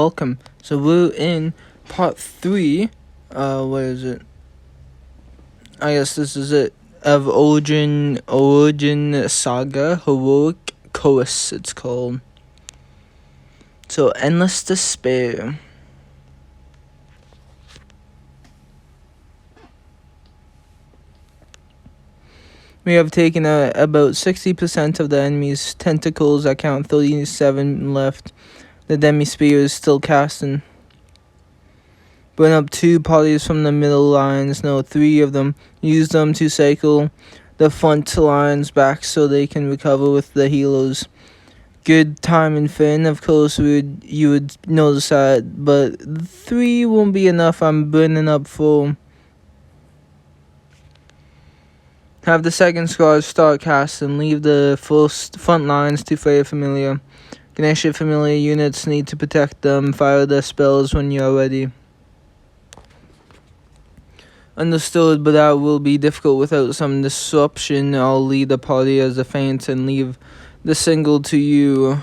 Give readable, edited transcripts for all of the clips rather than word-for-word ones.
welcome. So we're in part 3. Where is it? I guess this is it. Of Orgion Saga, Heroic Chorus, it's called. So, Endless Despair. We have taken out about 60% of the enemy's tentacles. I count 37 left. The demi-spear is still casting. Burn up 2 parties from the middle lines. No, 3 of them. Use them to cycle the front lines back so they can recover with the healers. Good timing, Finn. Of course, you would notice that, but 3 won't be enough. I'm burning up 4. Have the second squad start casting. Leave the first front lines to fire familiar. Ganesha familiar units need to protect them. Fire their spells when you are ready. Understood, but that will be difficult without some disruption. I'll lead the party as a feint and leave the single to you.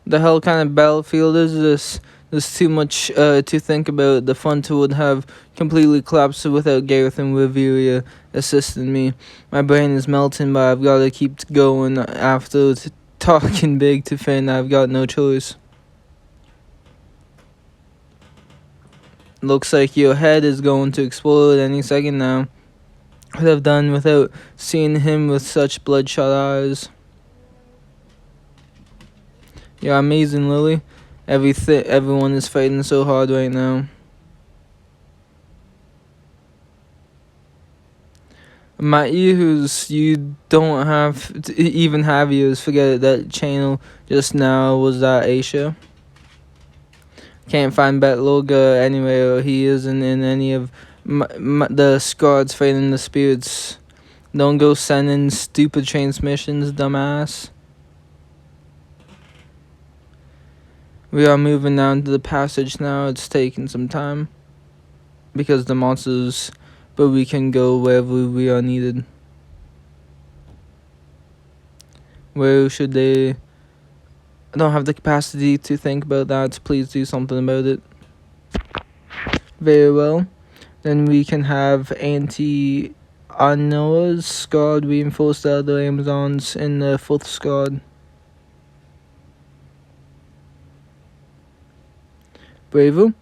The hell kind of battlefield is this? There's too much to think about. The front would have completely collapsed without Gareth and Riveria assisting me. My brain is melting, but I've got to keep going. After talking big to Finn, I've got no choice. Looks like your head is going to explode any second now. Could have done without seeing him with such bloodshot eyes. You're amazing, Lily. Everyone is fighting so hard right now. My ears, you don't have to even have ears. Forget it. That channel just now was that Aisha. Can't find Betloga anywhere. He isn't in any of the squads fighting the spirits. Don't go sending stupid transmissions, dumbass. We are moving down to the passage now. It's taking some time because the monsters, but we can go wherever we are needed. Where should they? I don't have the capacity to think about that. Please do something about it. Very well. Then we can have anti-Anoa's squad reinforce the other Amazons in the 4th squad. Bravo.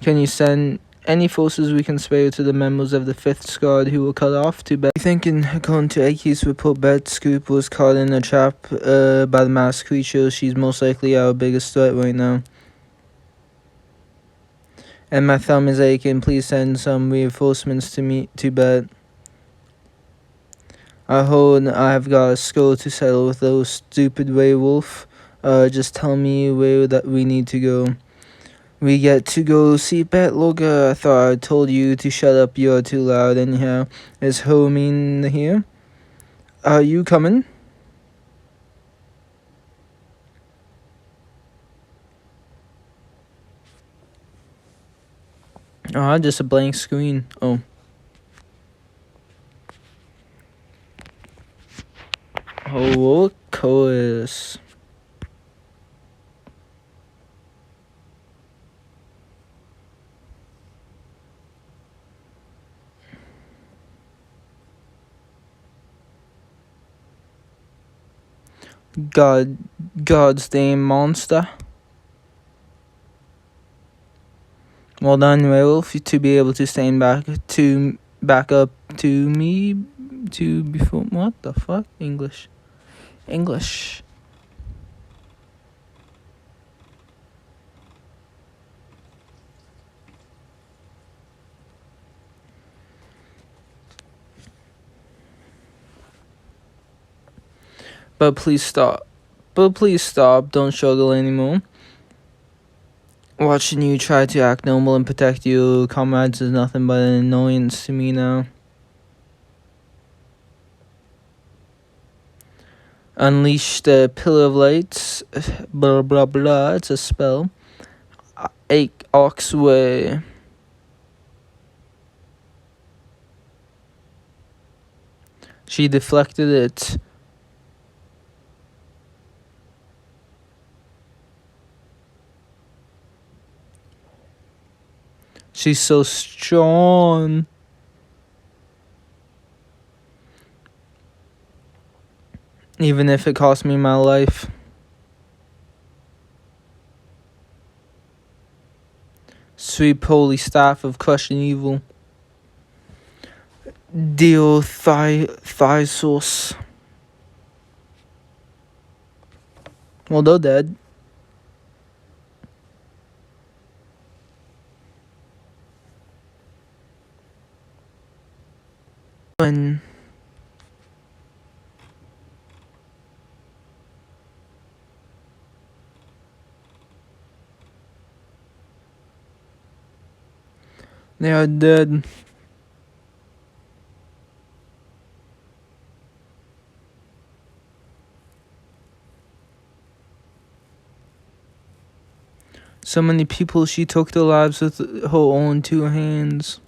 Can you send any forces we can spare to the members of the 5th squad who were cut off to bed? Thinking, according to Aki's report, Bet Scoop was caught in a trap by the masked creature. She's most likely our biggest threat right now. And my thumb is aching. Please send some reinforcements to Bet. I hold I've got a score to settle with those stupid werewolf. Just tell me where that we need to go. We get to go see Bet Loga. I thought I told you to shut up. You're too loud anyhow. Is Hermine here? Are you coming? Oh, just a blank screen. Oh. Oh, of course. God's damn monster. Well done, Werewolf, to be able to stand back up to me to before. What the fuck? English. But please stop. Don't struggle anymore. Watching you try to act normal and protect your comrades is nothing but an annoyance to me now. Unleash the Pillar of Lights. Blah blah blah. It's a spell. Oxway. She deflected it. She's so strong. Even if it cost me my life. Sweet holy staff of crushing evil. Deal thigh sauce. Well, they're dead. When they are dead. So many people, she took their lives with her own two hands.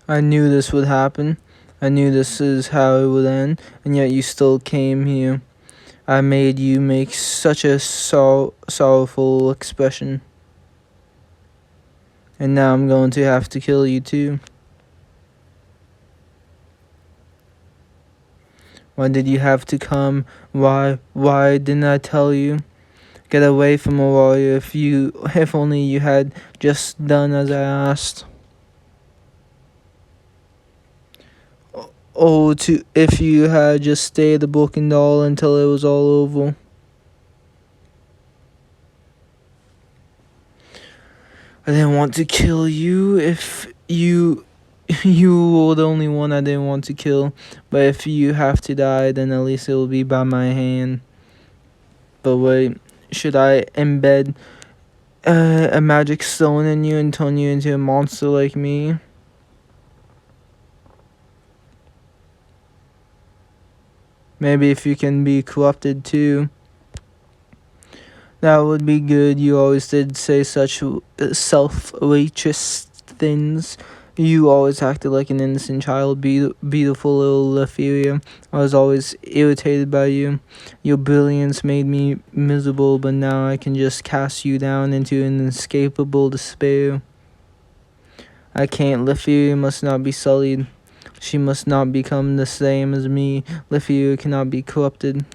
I knew this would happen. I knew this is how it would end, and yet you still came here. I made you make such a sorrowful expression. And now I'm going to have to kill you too. Why did you have to come? Why didn't I tell you? Get away from a warrior if only you had just done as I asked. Oh, if you had just stayed a broken doll until it was all over. I didn't want to kill you if you were the only one I didn't want to kill. But if you have to die, then at least it will be by my hand. But wait, should I embed a magic stone in you and turn you into a monster like me? Maybe if you can be corrupted too. That would be good. You always did say such self-righteous things. You always acted like an innocent child, beautiful little Lepheria. I was always irritated by you. Your brilliance made me miserable, but now I can just cast you down into an inescapable despair. I can't. Lepheria must not be sullied. She must not become the same as me. Lepheria cannot be corrupted.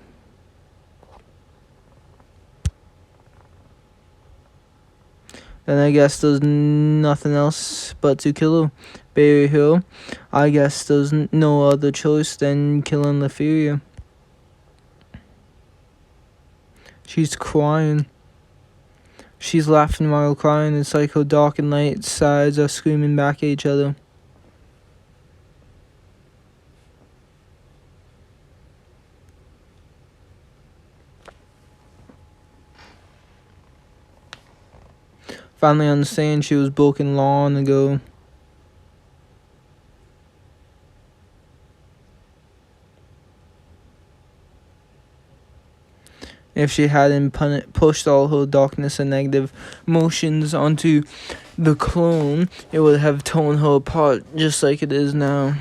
Then I guess there's nothing else but to kill her. Bury her. I guess there's no other choice than killing Lepheria. She's crying. She's laughing while crying. It's like her dark and light sides are screaming back at each other. Finally understand she was broken long ago. If she hadn't pushed all her darkness and negative emotions onto the clone, it would have torn her apart just like it is now.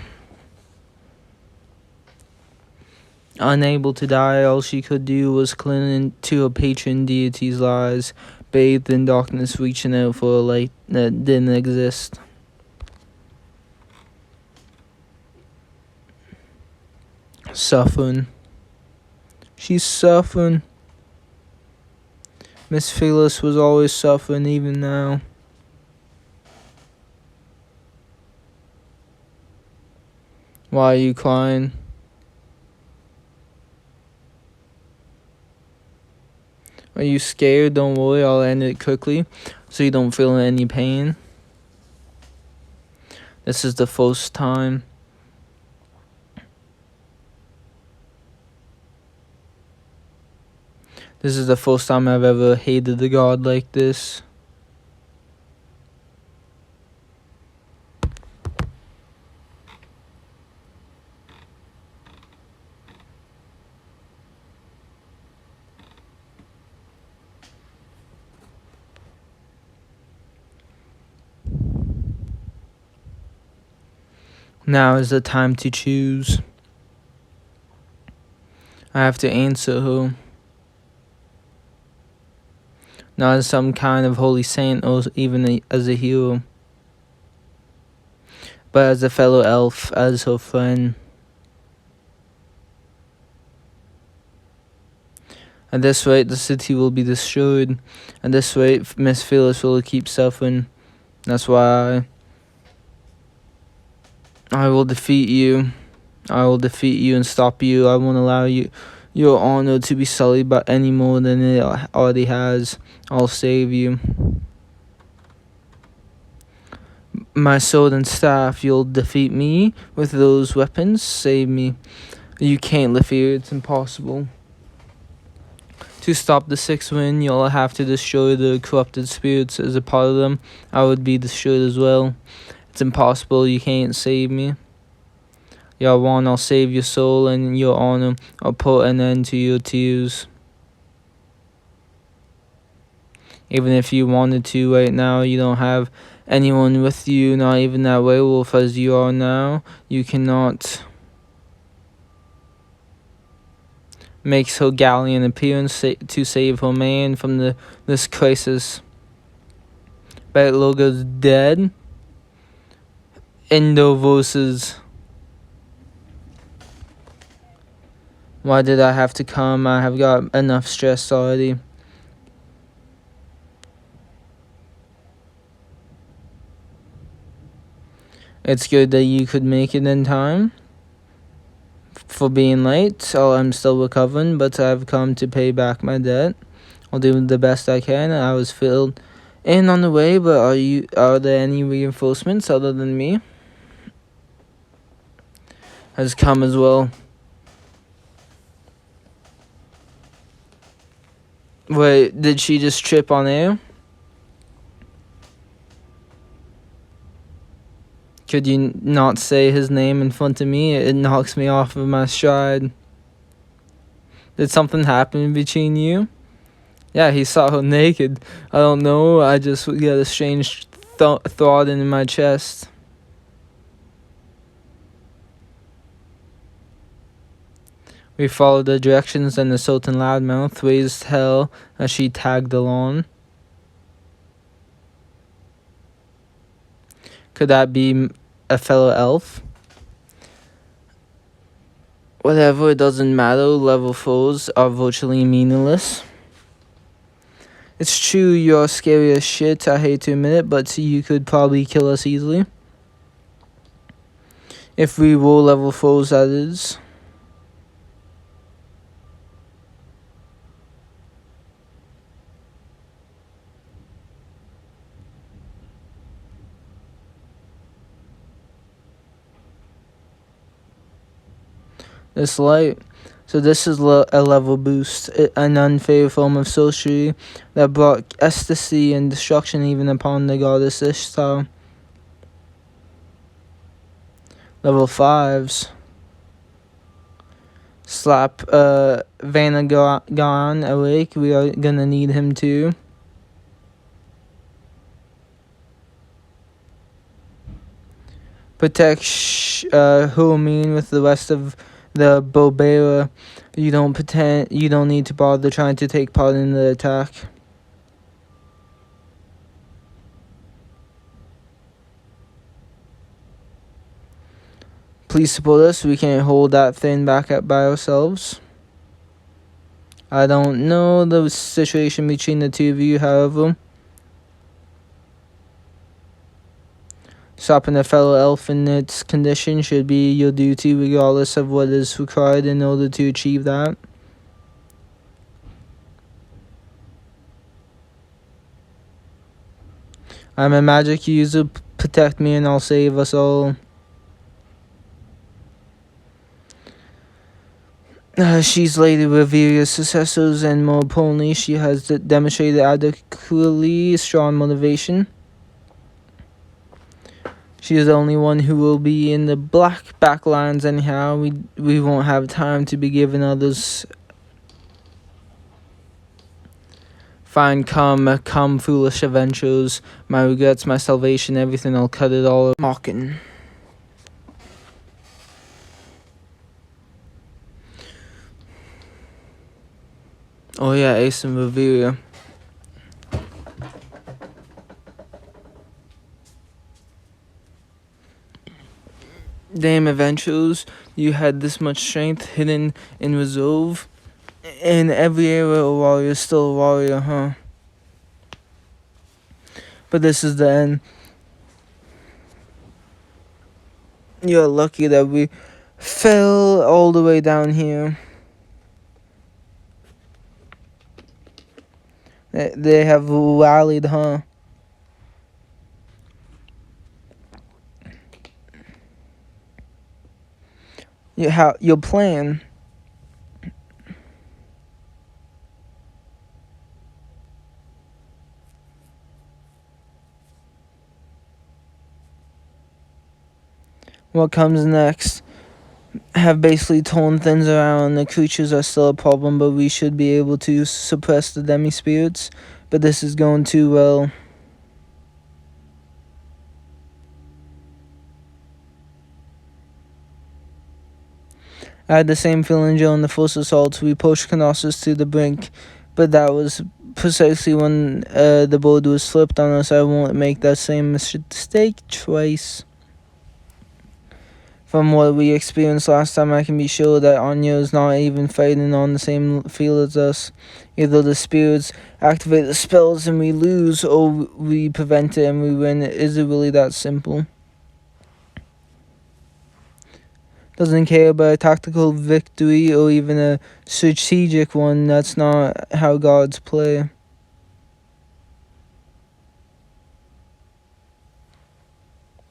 Unable to die, all she could do was cling to her patron deity's lies, bathed in darkness, reaching out for a light that didn't exist. Suffering. She's suffering. Miss Phyllis was always suffering, even now. Why are you crying? Are you scared? Don't worry, I'll end it quickly so you don't feel any pain. This is the first time. This is the first time I've ever hated a god like this. Now is the time to choose. I have to answer her. Not as some kind of holy saint or even as a hero, but as a fellow elf, as her friend. At this rate, the city will be destroyed. At this rate, Miss Phyllis will keep suffering. That's why I will defeat you. I will defeat you and stop you. I won't allow your honor to be sullied by any more than it already has. I'll save you. My sword and staff, you'll defeat me with those weapons. Save me. You can't live here. It's impossible. To stop the sixth wind, you'll have to destroy the corrupted spirits. As a part of them, I would be destroyed as well. It's impossible. You can't save me. Yawan, I'll save your soul and your honor. I'll put an end to your tears. Even if you wanted to right now, you don't have anyone with you, not even that werewolf as you are now. You cannot. Makes her gallant appearance to save her man from this crisis. But Logo's dead. Endo versus. Why did I have to come? I have got enough stress already. It's good that you could make it in time for being late. So I'm still recovering, but I've come to pay back my debt. I'll do the best I can. I was filled in on the way, but are there any reinforcements other than me? Has come as well. Wait, did she just trip on air? Could you not say his name in front of me? It knocks me off of my stride. Did something happen between you? Yeah, he saw her naked. I don't know. I just got a strange thought in my chest. We followed the directions, and the Sultan Loudmouth raised hell as she tagged along. Could that be a fellow elf? Whatever, it doesn't matter. Level 4s are virtually meaningless. It's true, you're scary as shit. I hate to admit it, but you could probably kill us easily. If we were level 4s, that is. This light. So this is a level boost, an unfair form of sorcery that brought ecstasy and destruction even upon the goddess Ishtar. Level 5s. Slap Vanagon awake. We are gonna need him too. Protect Huamin with the rest of the Bobera. You don't need to bother trying to take part in the attack. Please support us. We can't hold that thing back up by ourselves. I don't know the situation between the two of you, however. Stopping a fellow elf in its condition should be your duty regardless of what is required in order to achieve that. I'm a magic user. Protect me and I'll save us all. She's later with various successors, and more importantly, she has demonstrated adequately strong motivation. She is the only one who will be in the black backlines anyhow. We won't have time to be giving others. Fine, come, foolish adventures. My regrets, my salvation, everything. I'll cut it all. Mocking. Oh yeah, Ace and Reveria. Damn, Adventures, you had this much strength hidden in reserve. In every era, a warrior is still a warrior, huh? But this is the end. You're lucky that we fell all the way down here. They have rallied, huh? Your plan. What comes next? Have basically torn things around. The creatures are still a problem, but we should be able to suppress the demi spirits. But this is going too well. I had the same feeling during the first assault. We pushed Knossos to the brink, but that was precisely when the board was flipped on us. I won't make that same mistake twice. From what we experienced last time, I can be sure that Anya is not even fighting on the same field as us. Either the spirits activate the spells and we lose, or we prevent it and we win. Is it really that simple? Doesn't care about a tactical victory or even a strategic one. That's not how gods play.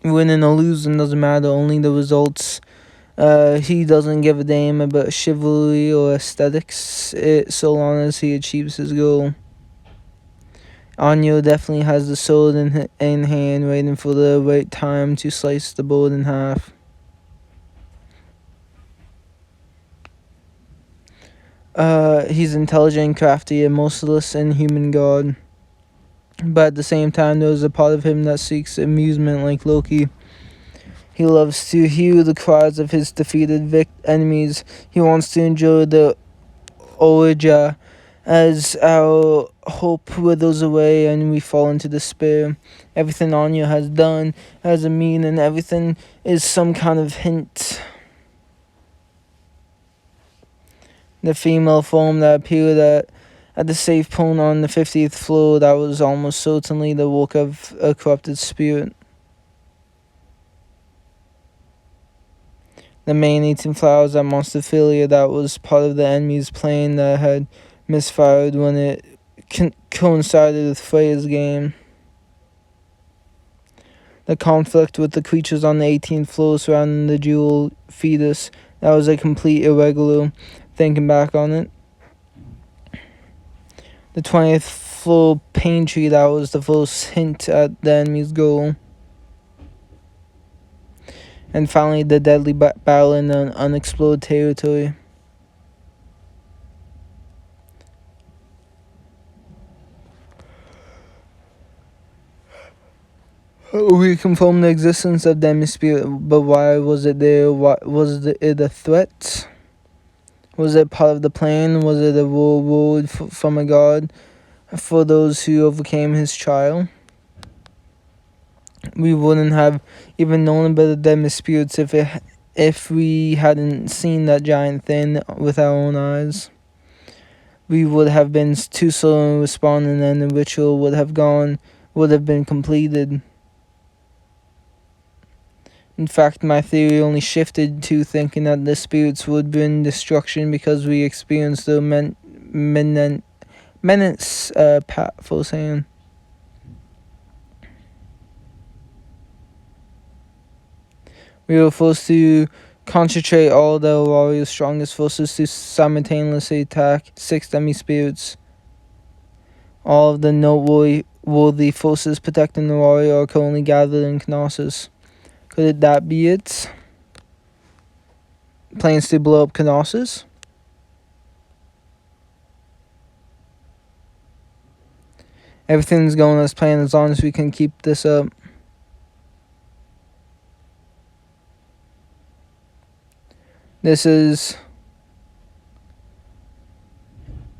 Winning or losing doesn't matter, only the results. He doesn't give a damn about chivalry or aesthetics, so long as he achieves his goal. Anyo definitely has the sword in hand, waiting for the right time to slice the board in half. He's intelligent, crafty, a merciless and human god. But at the same time, there's a part of him that seeks amusement like Loki. He loves to hear the cries of his defeated enemies. He wants to enjoy the Orgia as our hope withers away and we fall into despair. Everything Anya has done has a meaning, everything is some kind of hint. The female form that appeared at the safe point on the 50th floor, that was almost certainly the work of a corrupted spirit. The man-eating flowers at Monstophilia, that was part of the enemy's plan that had misfired when it coincided with Freya's game. The conflict with the creatures on the 18th floor surrounding the jewel fetus, that was a complete irregular, thinking back on it. The 20th floor pain tree, that was the first hint at the enemy's goal. And finally, the deadly battle in an unexplored territory. We confirmed the existence of Demi-Spirit, but why was it there? Why, was it a threat? Was it part of the plan? Was it a reward from a god for those who overcame his trial? We wouldn't have even known about the Demi-Spirits if we hadn't seen that giant thing with our own eyes. We would have been too slow in responding and the ritual would have been completed. In fact, my theory only shifted to thinking that the spirits would bring destruction because we experienced their menace firsthand. We were forced to concentrate all the warriors' strongest forces to simultaneously attack 6 demi-spirits. All of the noteworthy forces protecting the warrior are currently gathered in Knossos. Could that be it? Plans to blow up Knossos? Everything's going as planned as long as we can keep this up. This is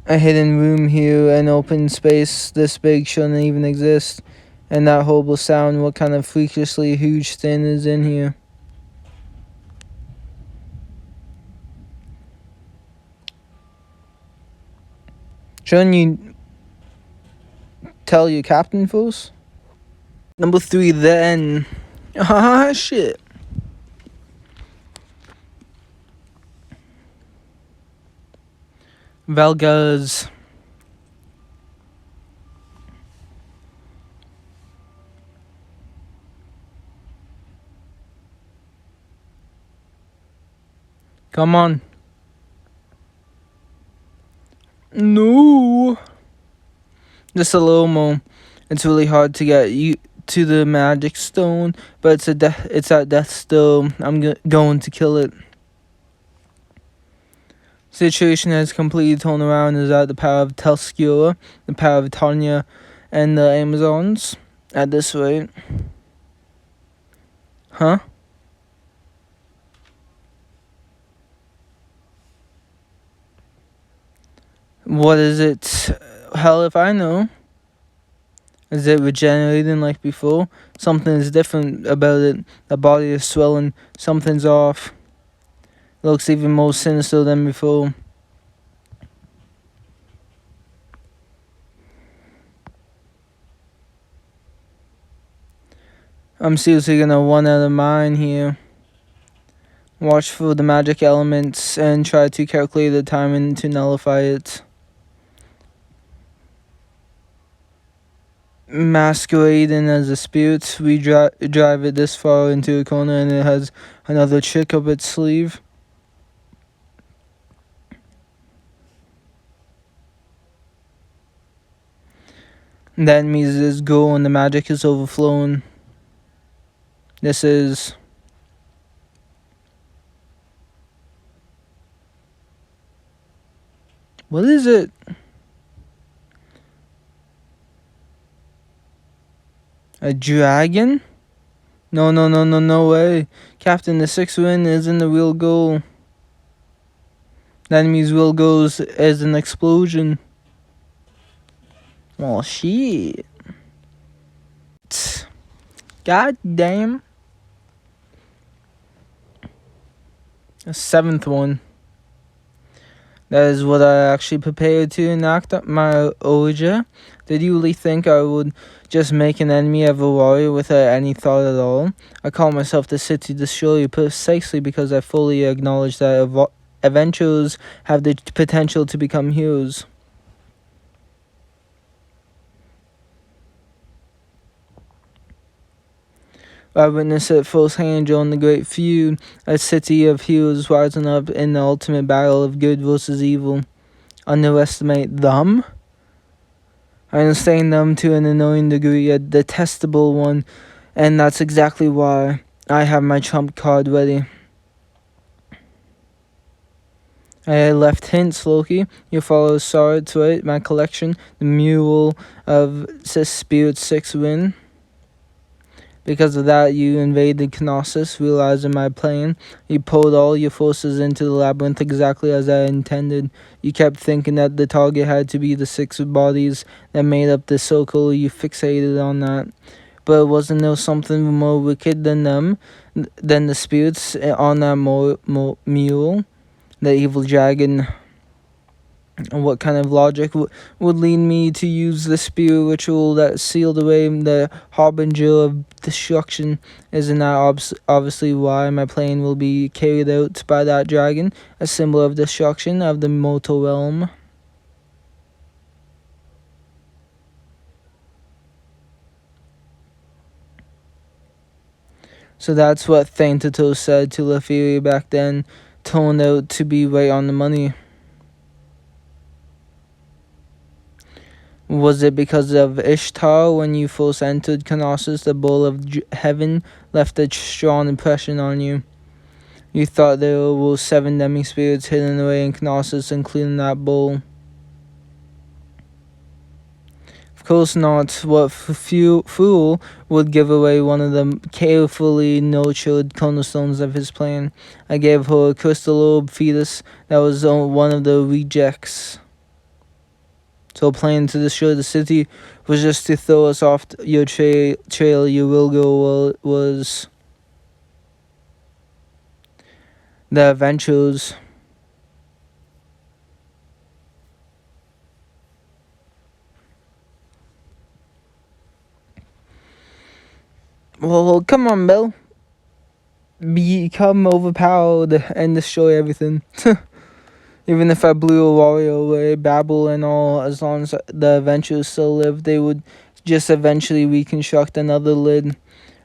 A hidden room here, an open space this big shouldn't even exist. And that horrible sound, what kind of freakishly huge thing is in here? Shouldn't you tell your captain first? Number 3, then. Ah, shit. Valgaz. Come on. No. Just a little more. It's really hard to get you to the magic stone, but it's at death still. I'm going to kill it. Situation has completely turned around. Is at the power of Telskura, the power of Tanya, and the Amazons. At this rate. Huh? What is it? Hell if I know. Is it regenerating like before? Something is different about it. The body is swelling. Something's off. Looks even more sinister than before. I'm seriously gonna run out of mine here. Watch for the magic elements and try to calculate the timing to nullify it. Masquerading as a spirit, we drive it this far into a corner and it has another trick up its sleeve. That means it's go and the magic is overflowing. This is... What is it? A dragon? No way. Captain, the 6th win isn't the real goal. That means real goals as an explosion. Oh, shit. God damn. A 7th one. That is what I actually prepared to enact my Orgion. Did you really think I would just make an enemy of a warrior without any thought at all? I call myself the City Destroyer precisely because I fully acknowledge that adventurers have the potential to become heroes. I witnessed it firsthand during the Great Feud, a city of heroes rising up in the ultimate battle of good versus evil. Underestimate them? I understand them to an annoying degree, a detestable one, and that's exactly why I have my trump card ready. I left hints, Loki. Your followers saw it, right? My collection, the mural of Spirit 6 win. Because of that, you invaded Knossos, realizing my plan. You pulled all your forces into the labyrinth exactly as I intended. You kept thinking that the target had to be the 6 bodies that made up the circle. You fixated on that. But wasn't there something more wicked than them, than the spirits on that mule? The evil dragon. What kind of logic would lead me to use the spear ritual that sealed away the harbinger of destruction? Isn't that obviously why my plan will be carried out by that dragon, a symbol of destruction of the mortal realm? So that's what Thanatos said to Leferi back then. Turned out to be right on the money. Was it because of Ishtar when you first entered Knossos? The bowl of heaven left a strong impression on you. You thought there were 7 demi-spirits hidden away in Knossos, including that bowl. Of course not. What fool would give away one of the carefully nurtured cornerstones of his plan? I gave her a crystal orb fetus that was one of the rejects. So planning to destroy the city was just to throw us off your trail. Your will go was the adventures. Well, come on, Bill. Become overpowered and destroy everything. Even if I blew a warrior away, Babel and all, as long as the adventurers still live, they would just eventually reconstruct another lid.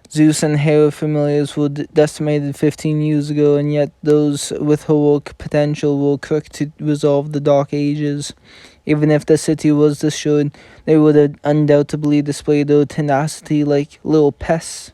Zeus and Hera familiars were decimated 15 years ago, and yet those with heroic potential were quick to resolve the Dark Ages. Even if the city was destroyed, they would have undoubtedly displayed their tenacity like little pests.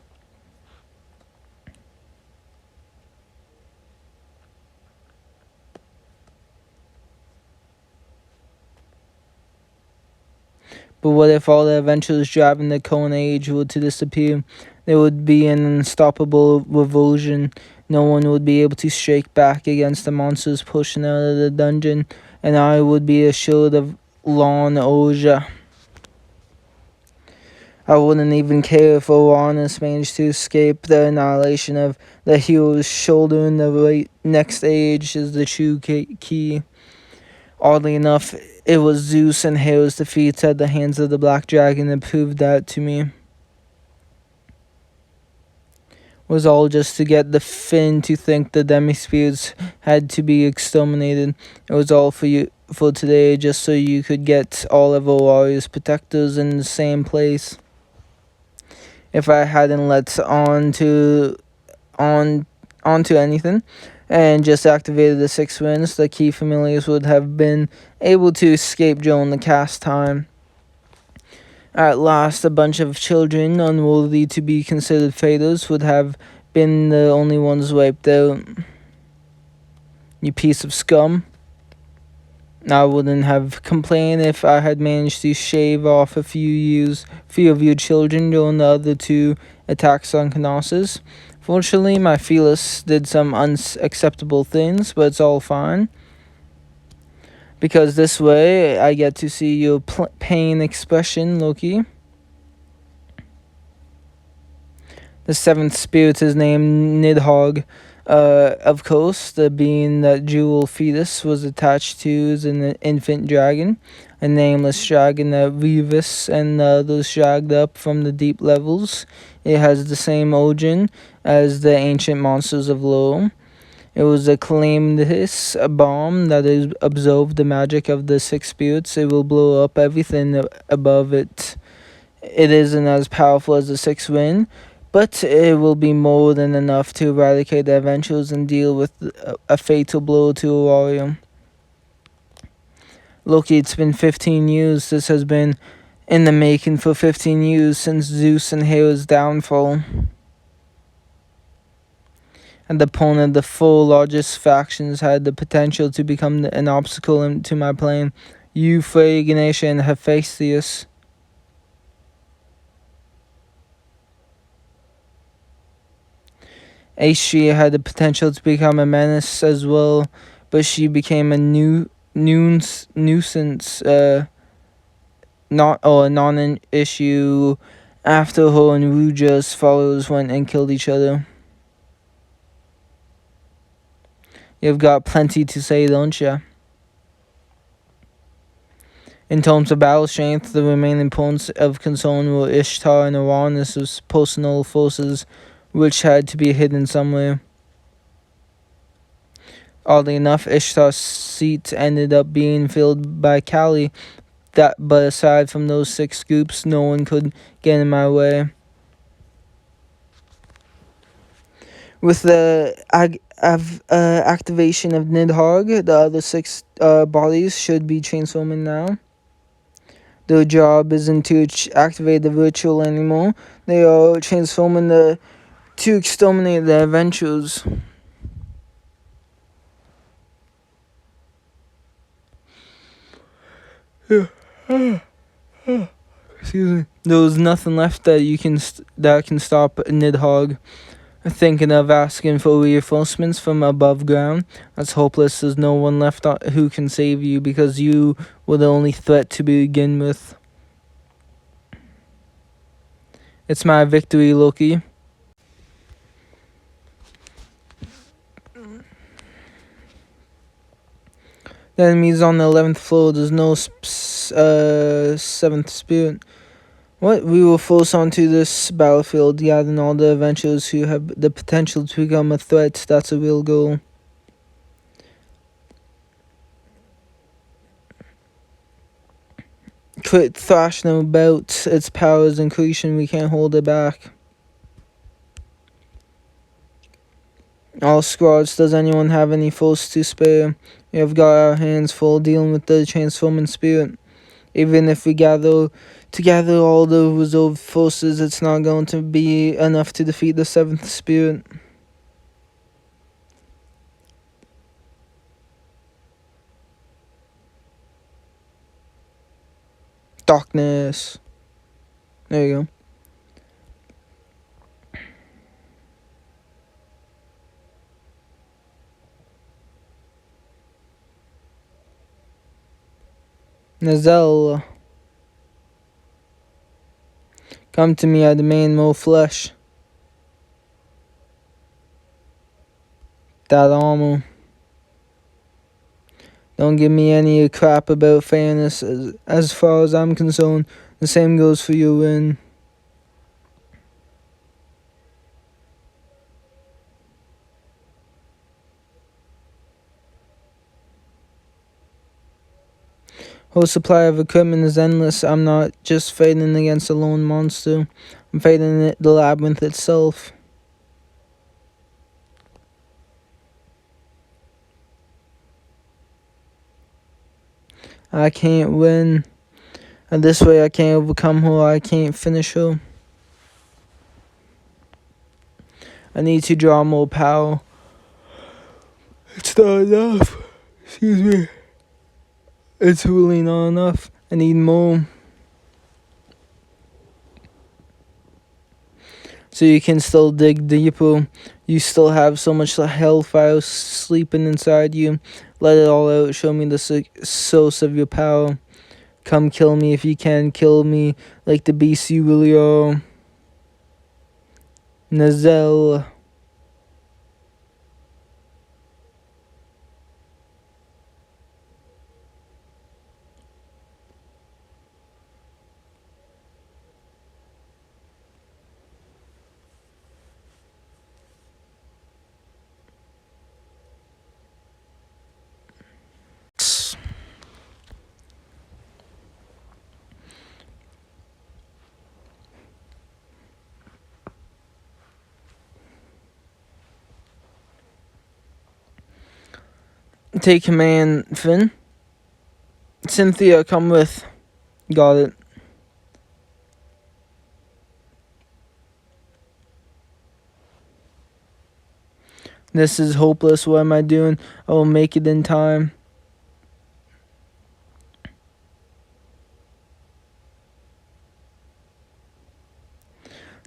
But what if all the adventurers driving the Cone Age were to disappear? There would be an unstoppable revulsion. No one would be able to shake back against the monsters pushing out of the dungeon, and I would be assured of Lon Oja. I wouldn't even care if Uranus managed to escape the annihilation of the hero's shoulder in the next age is the true key. Oddly enough, it was Zeus and Hera's defeats at the hands of the Black Dragon that proved that to me. Was all just to get the Finn to think the demi-spirits had to be exterminated. It was all for today, just so you could get all of Auroria's protectors in the same place. If I hadn't let onto anything and just activated the 6 winds, the key familiars would have been able to escape during the cast time. At last, a bunch of children unworthy to be considered fathers would have been the only ones wiped out. You piece of scum. I wouldn't have complained if I had managed to shave off a few of your children during the other 2 attacks on Knossos. Fortunately, my Felis did some unacceptable things, but it's all fine. Because this way, I get to see your pain expression, Loki. The 7th spirit is named Nidhogg. Of course, the being that Jewel Fetus was attached to is an infant dragon, a nameless dragon that Revis and the others dragged up from the deep levels. It has the same origin as the ancient monsters of lore. It was a Calamitous bomb that absorbed the magic of the 6 spirits. It will blow up everything above it. It isn't as powerful as the 6 wind, but it will be more than enough to eradicate the adventurers and deal with a fatal blow to Aurorium. Loki, it's been 15 years. This has been in the making for 15 years since Zeus and Hera's downfall. At the point of the 4 largest factions had the potential to become an obstacle to my plan. You, Frey, Ganesha, and Hephaestus. Aestria had the potential to become a menace as well, but she became a nuisance, a non-issue after her and Ruja's followers went and killed each other. You've got plenty to say, don't ya? In terms of battle strength, the remaining points of concern were Ishtar and Uranus' personal forces, which had to be hidden somewhere. Oddly enough, Ishtar's seat ended up being filled by Kali, but aside from those 6 groups, no one could get in my way. With the activation of Nidhogg, the other 6 bodies should be transforming now. Their job isn't to activate the ritual anymore. They are transforming to exterminate the adventurers. Excuse me. There was nothing left that can stop Nidhogg. Thinking of asking for reinforcements from above ground. That's hopeless. There's no one left who can save you because you were the only threat to begin with. It's my victory, Loki. The enemy's on the 11th floor. There's no 7th spirit. What? We will force onto this battlefield, gathering all the adventurers who have the potential to become a threat. That's a real goal. Quit thrashing about. Its power is increasing. We can't hold it back. All squads, does anyone have any force to spare? We have got our hands full dealing with the transforming spirit. Even if we gather all the reserve forces, it's not going to be enough to defeat the 7th spirit. Darkness. There you go. Nazel. Come to me, I demand more flesh. That armor. Don't give me any crap about fairness. As far as I'm concerned, the same goes for you, Rin. Whole supply of equipment is endless. I'm not just fighting against a lone monster. I'm fighting the labyrinth itself. I can't win. And this way I can't overcome her. I can't finish her. I need to draw more power. It's not enough. Excuse me. It's really not enough. I need more. So you can still dig deeper. You still have so much hellfire sleeping inside you. Let it all out. Show me the source of your power. Come kill me if you can. Kill me like the beast you really are. Nazel. Take command, Finn. Cynthia, come with. Got it. This is hopeless. What am I doing? I will make it in time.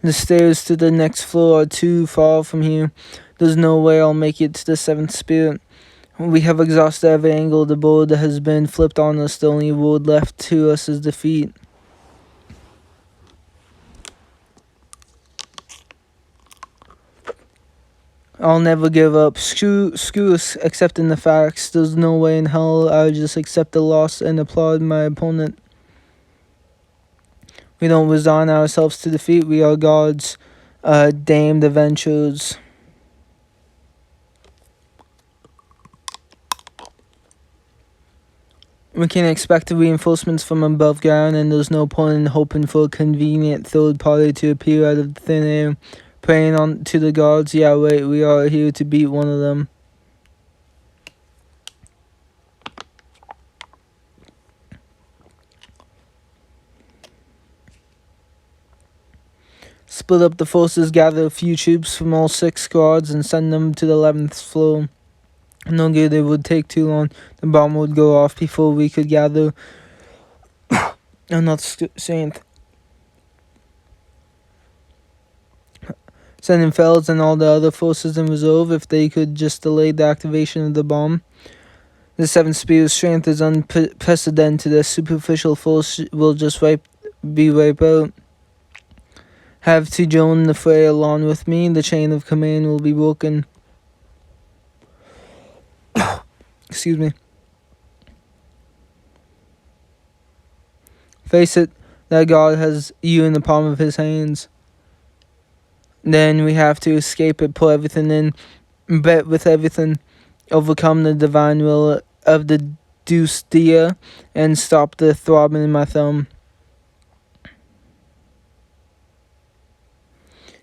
The stairs to the next floor are too far from here. There's no way I'll make it to the 7th spirit. We have exhausted every angle. The board has been flipped on us. The only road left to us is defeat. I'll never give up. Screw accepting the facts. There's no way in hell I'll just accept the loss and applaud my opponent. We don't resign ourselves to defeat. We are God's damned adventurers. We can expect reinforcements from above ground, and there's no point in hoping for a convenient third party to appear out of thin air. Praying on to the gods. Yeah, wait, we are here to beat one of them. Split up the forces, gather a few troops from all 6 squads, and send them to the 11th floor. No good, it would take too long. The bomb would go off before we could gather enough strength. sending Felds and all the other forces in reserve if they could just delay the activation of the bomb. The Seven Spears' strength is unprecedented. A superficial force will just be wiped out. Have to join the fray along with me. The chain of command will be broken. Excuse me. Face it, that God has you in the palm of his hands. Then we have to escape it, put everything in, bet with everything, overcome the divine will of the Deuce Dia, and stop the throbbing in my thumb.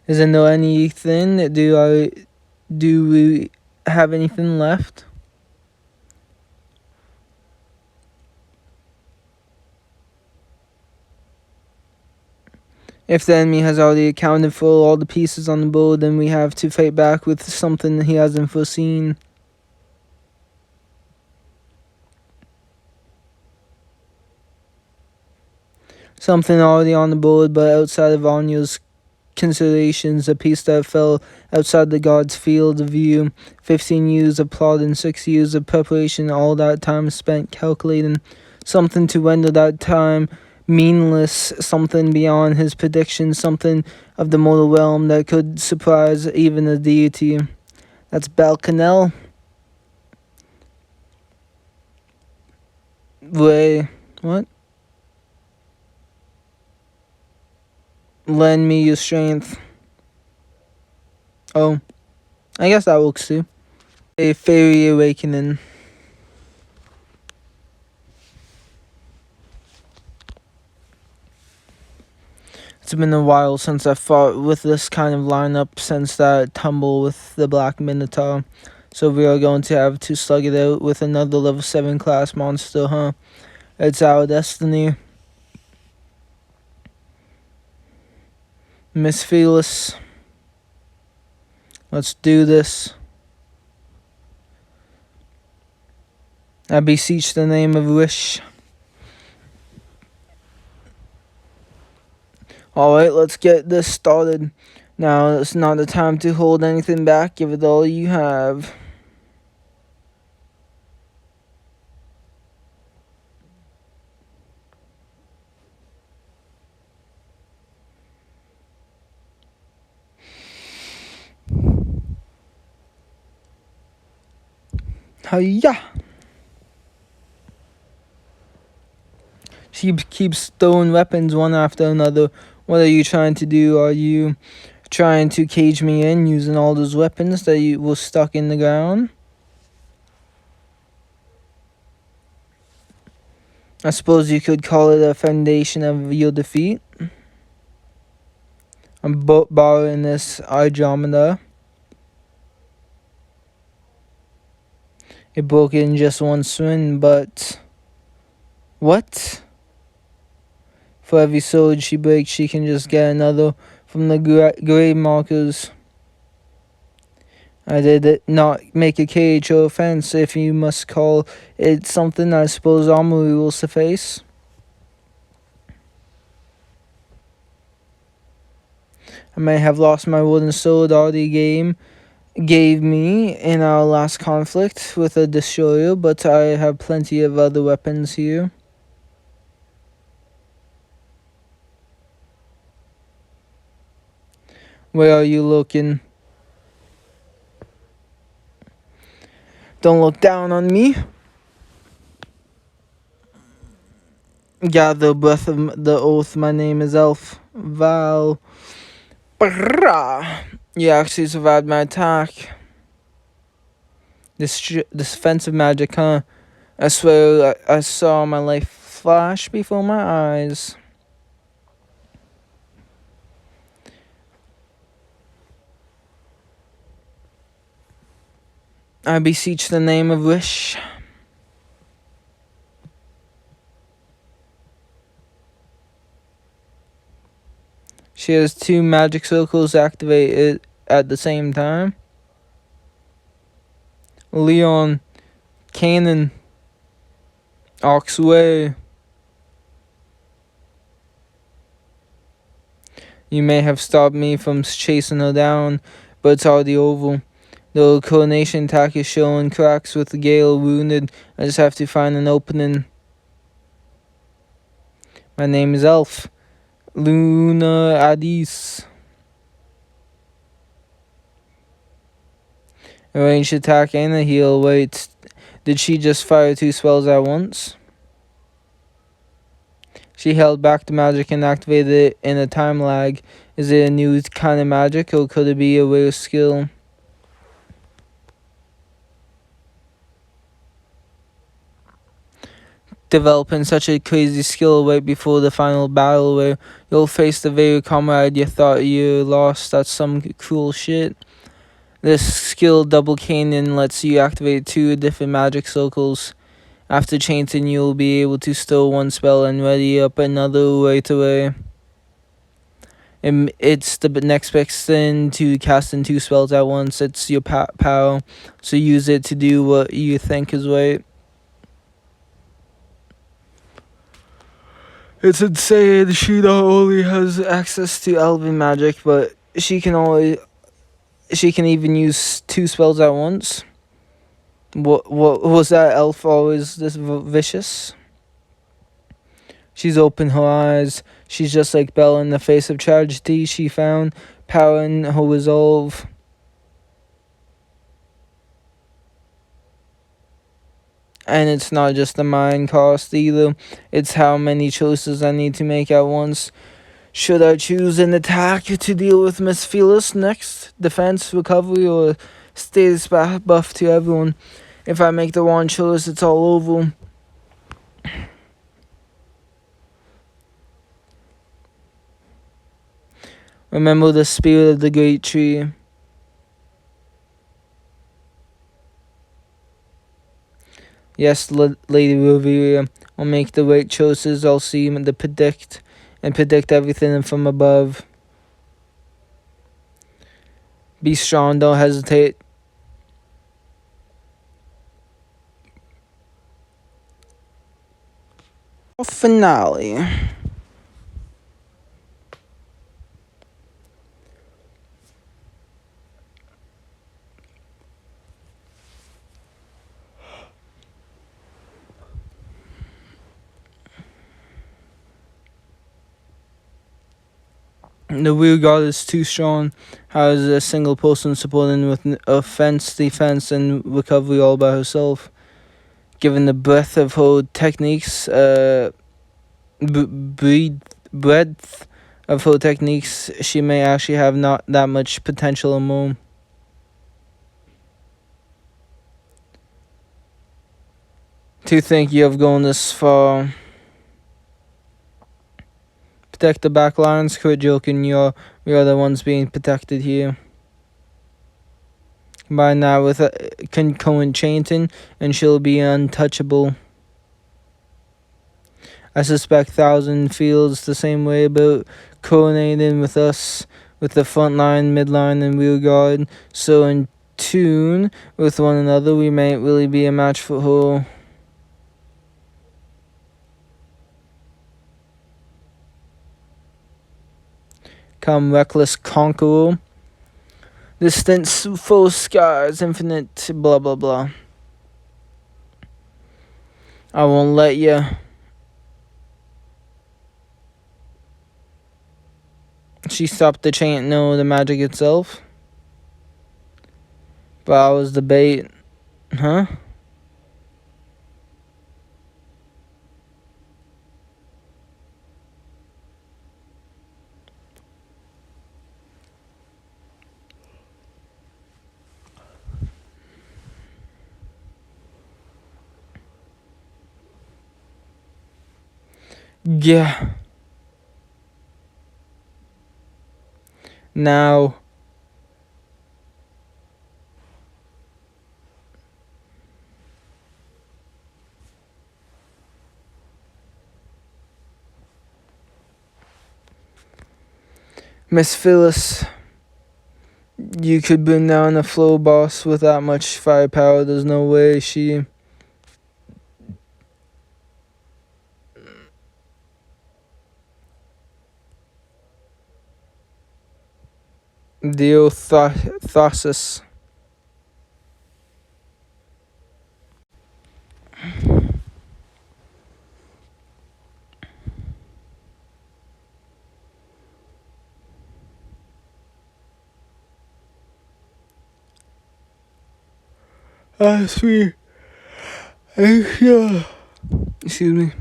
Isn't there anything? Do we have anything left? If the enemy has already accounted for all the pieces on the board, then we have to fight back with something he hasn't foreseen. Something already on the board, but outside of Anya's considerations, a piece that fell outside the god's field of view. 15 years of plot and 6 years of preparation, all that time spent calculating. Something to render that time meaningless, something beyond his prediction, something of the mortal realm that could surprise even a deity. That's Balcanel. Ray, what? Lend me your strength. Oh, I guess that works too. A fairy awakening. It's been a while since I fought with this kind of lineup, since that tumble with the Black Minotaur. So we are going to have to slug it out with another level 7 class monster, huh? It's our destiny. Miss Fearless. Let's do this. I beseech the name of Wish. Alright, let's get this started. Now, it's not the time to hold anything back. Give it all you have. Hiya! She keeps throwing weapons one after another. What are you trying to do? Are you trying to cage me in using all those weapons that were stuck in the ground? I suppose you could call it a foundation of your defeat. I'm borrowing this Andromeda. It broke in just one swing, but... What? For every sword she breaks, she can just get another from the grave markers. I did not make a cage or a fence, if you must call it something. I suppose armory will suffice. I may have lost my wooden sword already gave me in our last conflict with a destroyer, but I have plenty of other weapons here. Where are you looking? Don't look down on me. Gather breath of the oath. My name is Elf Val. You actually survived my attack. This defensive magic, huh? I swear I saw my life flash before my eyes. I beseech the name of Wish. She has 2 magic circles activated at the same time. Leon, Cannon, Oxway. You may have stopped me from chasing her down, but it's already over. The coordination attack is showing cracks with the Gale wounded. I just have to find an opening. My name is Elf. Luna Adis. A ranged attack and a heal. Wait, did she just fire 2 spells at once? She held back the magic and activated it in a time lag. Is it a new kind of magic, or could it be a rare skill? Developing such a crazy skill right before the final battle where you'll face the very comrade you thought you lost. That's some cool shit. This skill, Double Canyon, lets you activate 2 different magic circles. After chanting, you'll be able to store 1 spell and ready up another right away. It's the next best thing to casting 2 spells at once. It's your power, so use it to do what you think is right. It's insane. She not only has access to elven magic, but she can even use 2 spells at once. What was that elf always this vicious? She's opened her eyes. She's just like Belle in the face of tragedy. She found power in her resolve. And it's not just the mind cost either. It's how many choices I need to make at once. Should I choose an attack to deal with Miss Phyllis next? Defense, recovery, or status buff to everyone? If I make the wrong choice, it's all over. Remember the spirit of the great tree. Yes, Lady Roveria, I'll make the right choices. I'll see the predict everything from above. Be strong, don't hesitate. Finale. The rear guard is too strong. How is a single person supporting with offense, defense, and recovery all by herself? Given the breadth of her techniques, breadth of her techniques, she may actually have not that much potential or more. To think you have gone this far. Protect the back lines, quit joking, we are the ones being protected here. Combine that with concurrent chanting, and she'll be untouchable. I suspect Thousand feels the same way about coordinating with us, with the front line, midline, and rear guard. So in tune with one another, we may really be a match for her. Come, reckless conqueror. Distance, full skies, infinite, blah blah blah. I won't let you. She stopped the chant, no, the magic itself. But I was the bait. Huh? Yeah. Now. Miss Phyllis, you could bring down a flow boss with that much firepower. There's no way she... Diothosis. Sweet. Excuse me.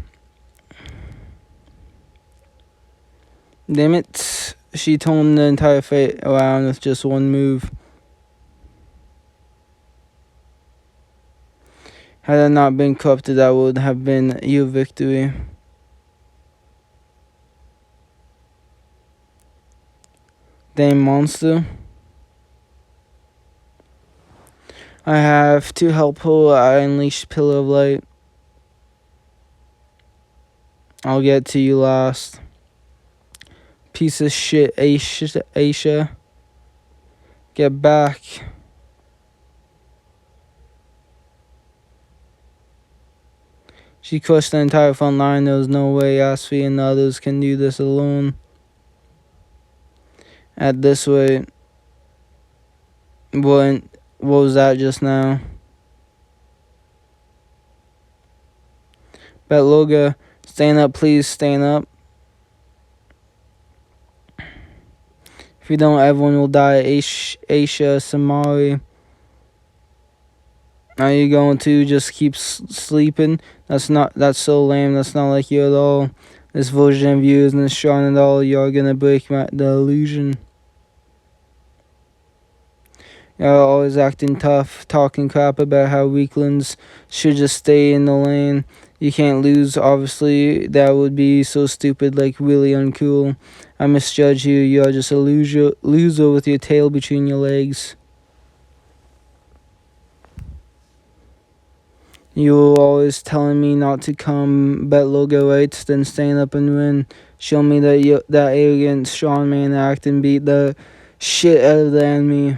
Damn it. She turned the entire fight around with just one move. Had I not been corrupted, that would have been your victory. Damn monster. I have to help her. I unleashed Pillar of Light. I'll get to you last. Piece of shit, Aisha. Get back. She crushed the entire front line. There was no way Asfi and the others can do this alone. At this rate. What was that just now? Bet Loga, stand up, please, stand up. If you don't, everyone will die. Aisha Samari. Are you going to just keep sleeping? That's so lame. That's not like you at all. This version of you isn't strong at all. You're gonna break the illusion. You're always acting tough, talking crap about how weaklings should just stay in the lane. You can't lose, obviously. That would be so stupid, like really uncool. I misjudge you. You're just a loser with your tail between your legs. You were always telling me not to come, bet Logo right, then stand up and win. Show me that arrogant strongman act and beat the shit out of the enemy.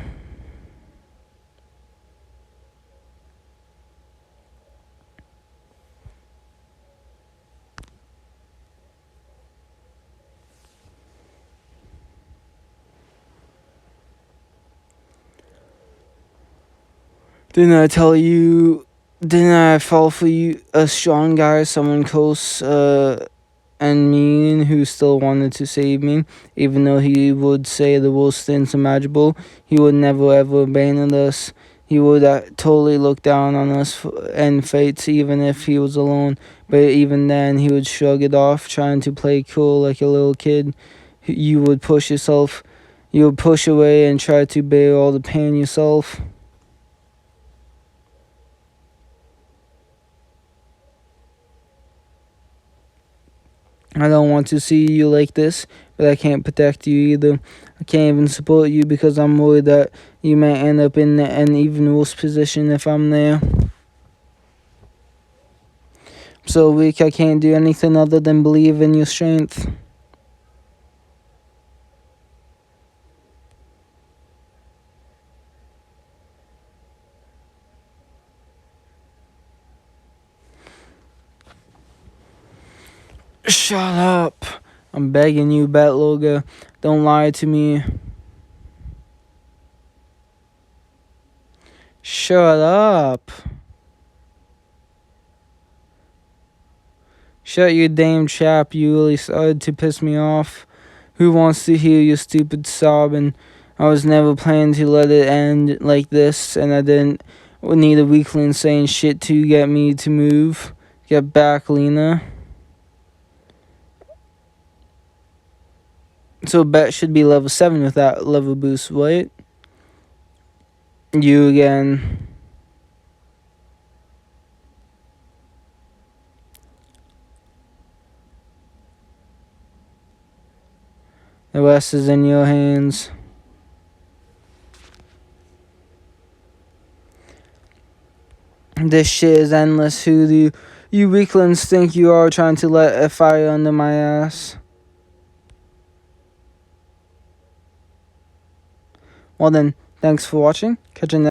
Didn't I tell you? Didn't I fall for you? A strong guy, someone close and mean who still wanted to save me, even though he would say the worst things imaginable. He would never ever abandon us. He would totally look down on us and fight even if he was alone. But even then, he would shrug it off, trying to play cool like a little kid. You would push yourself. You would push away and try to bear all the pain yourself. I don't want to see you like this, but I can't protect you either. I can't even support you because I'm worried that you may end up in an even worse position if I'm there. I'm so weak I can't do anything other than believe in your strength. Shut up. I'm begging you, Batloga. Don't lie to me. Shut up. Shut your damn trap. You really started to piss me off. Who wants to hear your stupid sobbing? I was never planning to let it end like this, and I didn't need a weakling saying shit to get me to move. Get back, Lena. So Bet should be level 7 with that level boost, right? You again. The rest is in your hands. This shit is endless. Who do you weaklings think you are, trying to let a fire under my ass? Well then, thanks for watching. Catch you next.